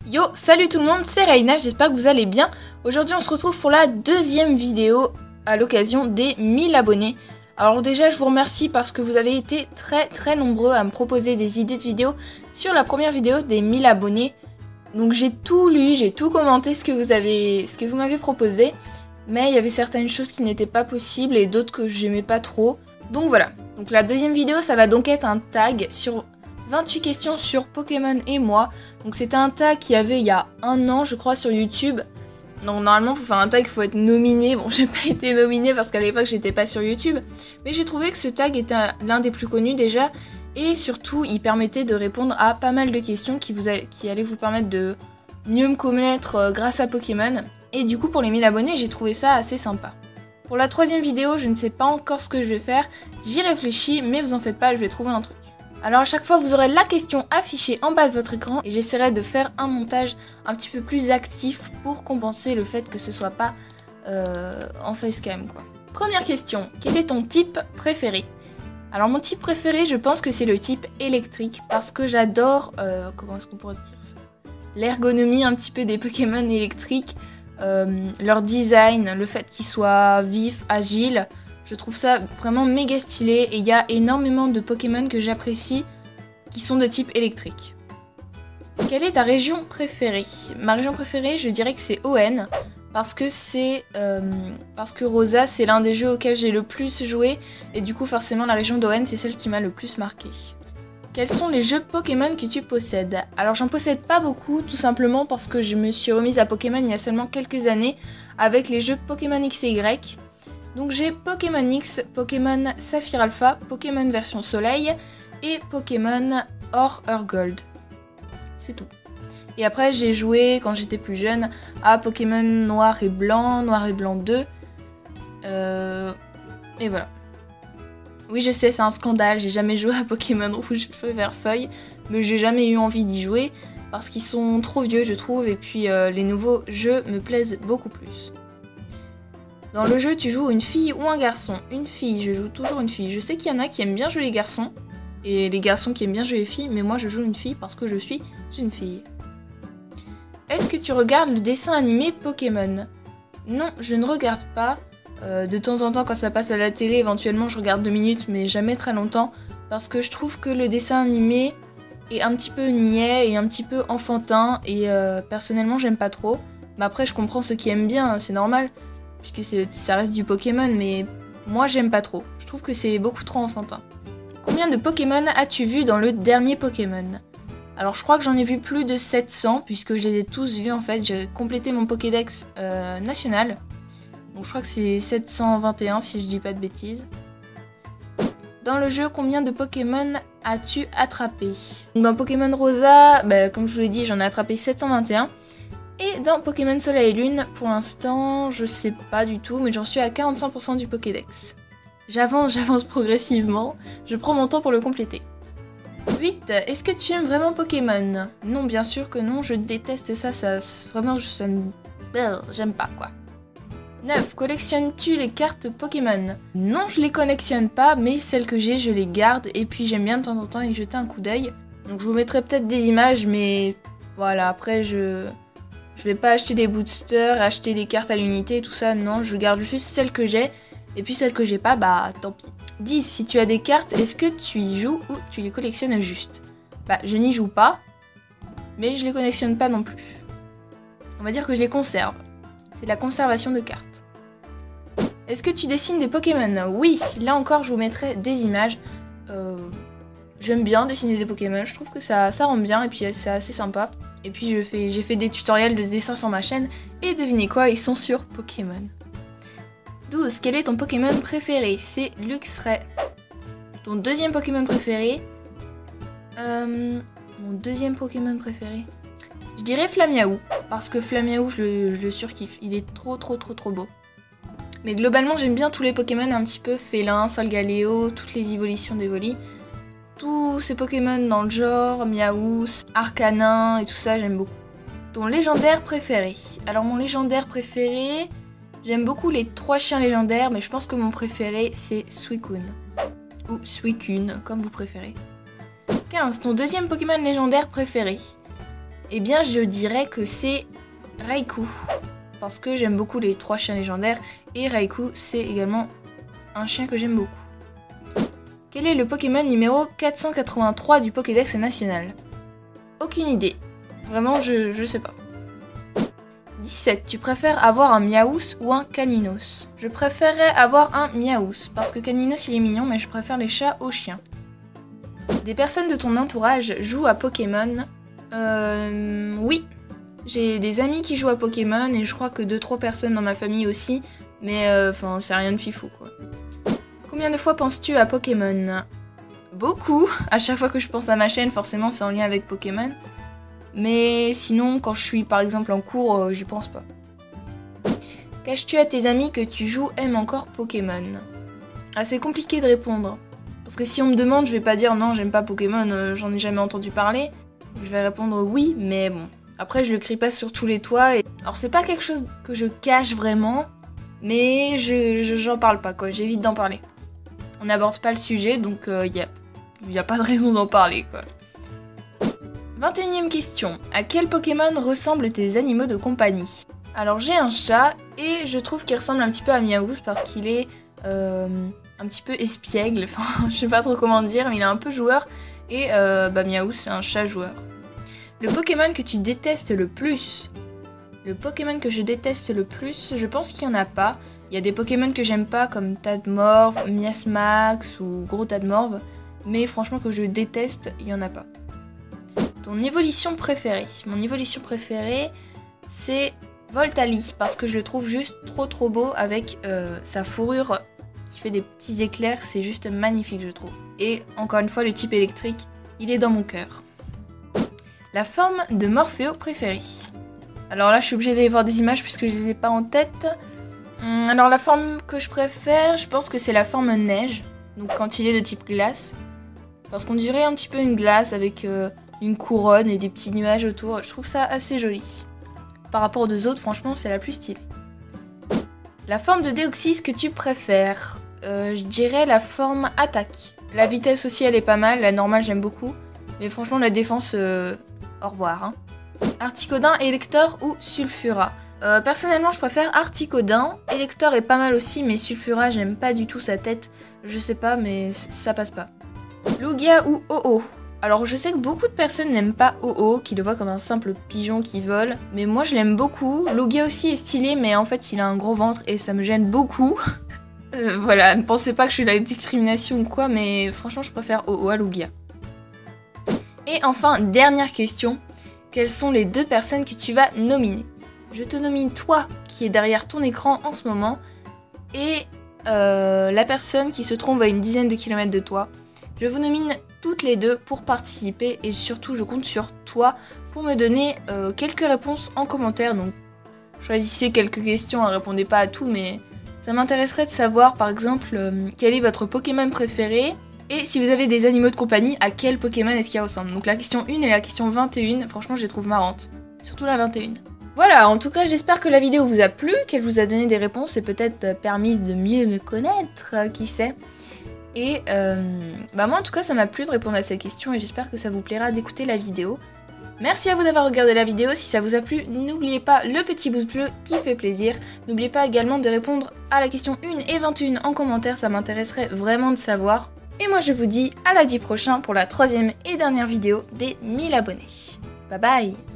Yo, salut tout le monde, c'est Reina, j'espère que vous allez bien. Aujourd'hui on se retrouve pour la deuxième vidéo à l'occasion des 1000 abonnés. Alors déjà je vous remercie parce que vous avez été très nombreux à me proposer des idées de vidéos sur la première vidéo des 1000 abonnés. Donc j'ai tout lu, j'ai tout commenté ce que vous m'avez proposé. Mais il y avait certaines choses qui n'étaient pas possibles et d'autres que j'aimais pas trop. Donc voilà, donc la deuxième vidéo ça va donc être un tag sur 28 questions sur Pokémon et moi. Donc c'était un tag qu'il y avait il y a un an je crois sur YouTube. Donc normalement pour faire un tag il faut être nominé. Bon j'ai pas été nominée parce qu'à l'époque j'étais pas sur YouTube. Mais j'ai trouvé que ce tag était l'un des plus connus déjà. Et surtout il permettait de répondre à pas mal de questions qui allaient vous permettre de mieux me connaître grâce à Pokémon. Et du coup pour les 1000 abonnés j'ai trouvé ça assez sympa. Pour la troisième vidéo je ne sais pas encore ce que je vais faire. J'y réfléchis mais vous en faites pas, je vais trouver un truc. Alors à chaque fois vous aurez la question affichée en bas de votre écran et j'essaierai de faire un montage un petit peu plus actif pour compenser le fait que ce soit pas en facecam quoi. Première question, quel est ton type préféré? Alors mon type préféré je pense que c'est le type électrique parce que j'adore, comment est-ce qu'on pourrait dire ça? L'ergonomie un petit peu des Pokémon électriques, leur design, le fait qu'ils soient vifs, agiles. Je trouve ça vraiment méga stylé et il y a énormément de Pokémon que j'apprécie qui sont de type électrique. Quelle est ta région préférée? Ma région préférée, je dirais que c'est ON parce que Rosa c'est l'un des jeux auxquels j'ai le plus joué et du coup forcément la région d'ON c'est celle qui m'a le plus marqué. Quels sont les jeux Pokémon que tu possèdes? Alors j'en possède pas beaucoup tout simplement parce que je me suis remise à Pokémon il y a seulement quelques années avec les jeux Pokémon X et Y. Donc j'ai Pokémon X, Pokémon Saphir Alpha, Pokémon version Soleil et Pokémon Or Gold. C'est tout. Et après j'ai joué quand j'étais plus jeune à Pokémon Noir et Blanc 2. Et voilà. Oui je sais c'est un scandale, j'ai jamais joué à Pokémon Rouge, Feu, Vert, Feuille, mais j'ai jamais eu envie d'y jouer parce qu'ils sont trop vieux je trouve et puis les nouveaux jeux me plaisent beaucoup plus. Dans le jeu, tu joues une fille ou un garçon? Une fille, je joue toujours une fille. Je sais qu'il y en a qui aiment bien jouer les garçons, et les garçons qui aiment bien jouer les filles, mais moi je joue une fille parce que je suis une fille. Est-ce que tu regardes le dessin animé Pokémon? Non, je ne regarde pas. De temps en temps, quand ça passe à la télé, éventuellement je regarde 2 minutes, mais jamais très longtemps, parce que je trouve que le dessin animé est un petit peu niais et un petit peu enfantin, et personnellement j'aime pas trop. Mais après, je comprends ceux qui aiment bien, c'est normal. Puisque ça reste du Pokémon, mais moi j'aime pas trop. Je trouve que c'est beaucoup trop enfantin. Combien de Pokémon as-tu vu dans le dernier Pokémon? Alors je crois que j'en ai vu plus de 700, puisque je les ai tous vus en fait. J'ai complété mon Pokédex national. Donc je crois que c'est 721 si je dis pas de bêtises. Dans le jeu, combien de Pokémon as-tu attrapé? Donc dans Pokémon Rosa, comme je vous l'ai dit, j'en ai attrapé 721. Et dans Pokémon Soleil et Lune, pour l'instant, je sais pas du tout, mais j'en suis à 45% du Pokédex. J'avance progressivement, je prends mon temps pour le compléter. 8. Est-ce que tu aimes vraiment Pokémon? Non, bien sûr que non, je déteste ça, vraiment, ça me... j'aime pas, quoi. 9. Collectionnes-tu les cartes Pokémon? Non, je les collectionne pas, mais celles que j'ai, je les garde, et puis j'aime bien de temps en temps y jeter un coup d'œil. Donc je vous mettrai peut-être des images, mais voilà, après je vais pas acheter des boosters, acheter des cartes à l'unité, tout ça, non, je garde juste celles que j'ai, et puis celles que j'ai pas, bah tant pis. 10. Si tu as des cartes, est-ce que tu y joues ou tu les collectionnes juste? Bah je n'y joue pas, mais je les collectionne pas non plus. On va dire que je les conserve. C'est la conservation de cartes. Est-ce que tu dessines des Pokémon? Oui, là encore je vous mettrai des images. J'aime bien dessiner des Pokémon, je trouve que ça rend bien, et puis c'est assez sympa. Et puis j'ai fait des tutoriels de dessin sur ma chaîne, et devinez quoi, ils sont sur Pokémon. 12. Quel est ton Pokémon préféré? C'est Luxray. Ton deuxième Pokémon préféré? Mon deuxième Pokémon préféré? Je dirais Flamiaou, parce que Flamiaou je le surkiffe, il est trop beau. Mais globalement j'aime bien tous les Pokémon un petit peu félins, Solgaleo, toutes les évolutions d'Evoli. Tous ces Pokémon dans le genre, Miaous, Arcanin et tout ça, j'aime beaucoup. Ton légendaire préféré? Alors mon légendaire préféré, j'aime beaucoup les 3 chiens légendaires, mais je pense que mon préféré c'est Suicune. Ou Suicune, comme vous préférez. 15. Ton deuxième Pokémon légendaire préféré? Eh bien, je dirais que c'est Raikou. Parce que j'aime beaucoup les 3 chiens légendaires. Et Raikou, c'est également un chien que j'aime beaucoup. Quel est le Pokémon numéro 483 du Pokédex national? Aucune idée. Vraiment, je sais pas. 17. Tu préfères avoir un Miaous ou un Caninos? Je préférerais avoir un Miaous, parce que Caninos il est mignon, mais je préfère les chats aux chiens. Des personnes de ton entourage jouent à Pokémon? Oui. J'ai des amis qui jouent à Pokémon, et je crois que 2-3 personnes dans ma famille aussi, mais enfin, c'est rien de fifou, quoi. Combien de fois penses-tu à Pokémon? Beaucoup. À chaque fois que je pense à ma chaîne, forcément, c'est en lien avec Pokémon. Mais sinon, quand je suis par exemple en cours, j'y pense pas. Caches-tu à tes amis que tu joues aiment encore Pokémon? Ah, c'est compliqué de répondre. Parce que si on me demande, je vais pas dire non, j'aime pas Pokémon, j'en ai jamais entendu parler. Je vais répondre oui, mais bon. Après, je le crie pas sur tous les toits. Alors, c'est pas quelque chose que je cache vraiment, mais j'en parle pas, quoi. J'évite d'en parler. On n'aborde pas le sujet, donc y a pas de raison d'en parler, quoi. 21e question. À quel Pokémon ressemblent tes animaux de compagnie? Alors j'ai un chat et je trouve qu'il ressemble un petit peu à Miaous parce qu'il est un petit peu espiègle, enfin je sais pas trop comment dire, mais il est un peu joueur et Miaous c'est un chat joueur. Le Pokémon que tu détestes le plus? Le Pokémon que je déteste le plus, je pense qu'il y en a pas. Il y a des Pokémon que j'aime pas comme Tadmorph, Miasmax ou Gros Tadmorph, mais franchement que je déteste, il y en a pas. Ton évolution préférée? Mon évolution préférée, c'est Voltali, parce que je le trouve juste trop beau avec sa fourrure qui fait des petits éclairs, c'est juste magnifique je trouve. Et encore une fois, le type électrique, il est dans mon cœur. La forme de Morpheo préférée? Alors là, je suis obligée d'aller voir des images puisque je les ai pas en tête. Alors la forme que je préfère, je pense que c'est la forme neige, donc quand il est de type glace. Parce qu'on dirait un petit peu une glace avec une couronne et des petits nuages autour. Je trouve ça assez joli. Par rapport aux deux autres, franchement, c'est la plus stylée. La forme de Deoxys que tu préfères? Je dirais la forme attaque. La vitesse aussi, elle est pas mal. La normale, j'aime beaucoup. Mais franchement, la défense, au revoir. Hein. Articodin, Elector ou Sulfura? Personnellement, je préfère Articodin. Elector est pas mal aussi, mais Sulfura, j'aime pas du tout sa tête. Je sais pas, mais ça passe pas. Lugia ou Ho-Oh? Alors je sais que beaucoup de personnes n'aiment pas Ho-Oh, qui le voient comme un simple pigeon qui vole, mais moi je l'aime beaucoup. Lugia aussi est stylé, mais en fait il a un gros ventre et ça me gêne beaucoup. Voilà, ne pensez pas que je suis de la discrimination ou quoi, mais franchement je préfère Ho-Oh à Lugia. Et enfin, dernière question, quelles sont les 2 personnes que tu vas nominer? Je te nomine toi, qui est derrière ton écran en ce moment, et la personne qui se trouve à une dizaine de kilomètres de toi. Je vous nomine toutes les 2 pour participer et surtout je compte sur toi pour me donner quelques réponses en commentaire. Donc choisissez quelques questions, répondez pas à tout, mais ça m'intéresserait de savoir par exemple quel est votre Pokémon préféré et si vous avez des animaux de compagnie, à quel Pokémon est-ce qu'ils ressemblent. Donc la question 1 et la question 21, franchement je les trouve marrantes, surtout la 21. Voilà, en tout cas j'espère que la vidéo vous a plu, qu'elle vous a donné des réponses et peut-être permis de mieux me connaître, qui sait. Et moi en tout cas ça m'a plu de répondre à ces questions et j'espère que ça vous plaira d'écouter la vidéo. Merci à vous d'avoir regardé la vidéo, si ça vous a plu, n'oubliez pas le petit pouce bleu qui fait plaisir. N'oubliez pas également de répondre à la question 1 et 21 en commentaire, ça m'intéresserait vraiment de savoir. Et moi je vous dis à lundi prochain pour la 3e et dernière vidéo des 1000 abonnés. Bye bye!